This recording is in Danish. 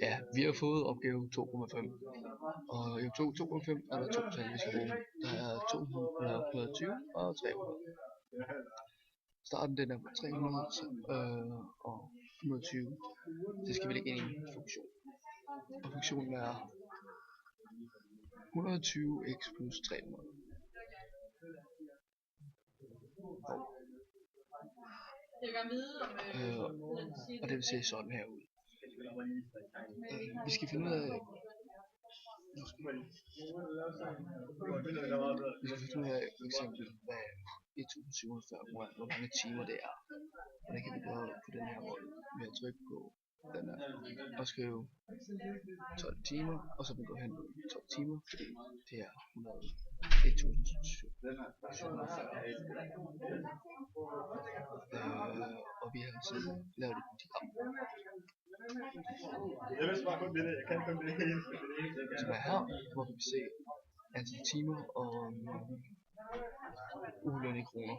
Ja, vi har fået opgave 2,5, og i opgave 2,5 er der to tal, vi skal bruge. Der er 200, 120 og 300. Starten den er på 300 og 120. Det skal vi lægge ind i en funktion. Og funktionen er 120x plus 300. Og det vil se sådan her ud. Vi skal finde ud af for eksempel hvad 1740 er, hvor mange timer det er. Og det kan vi gøre på den her måde ved at trykke på den her og skrive 12 timer, og så vil vi gå hen på 12 timer, fordi det er 1740. Og vi har altså lavet et diagram, som er her, hvor vi kan se antal timer og ugeløn i kroner.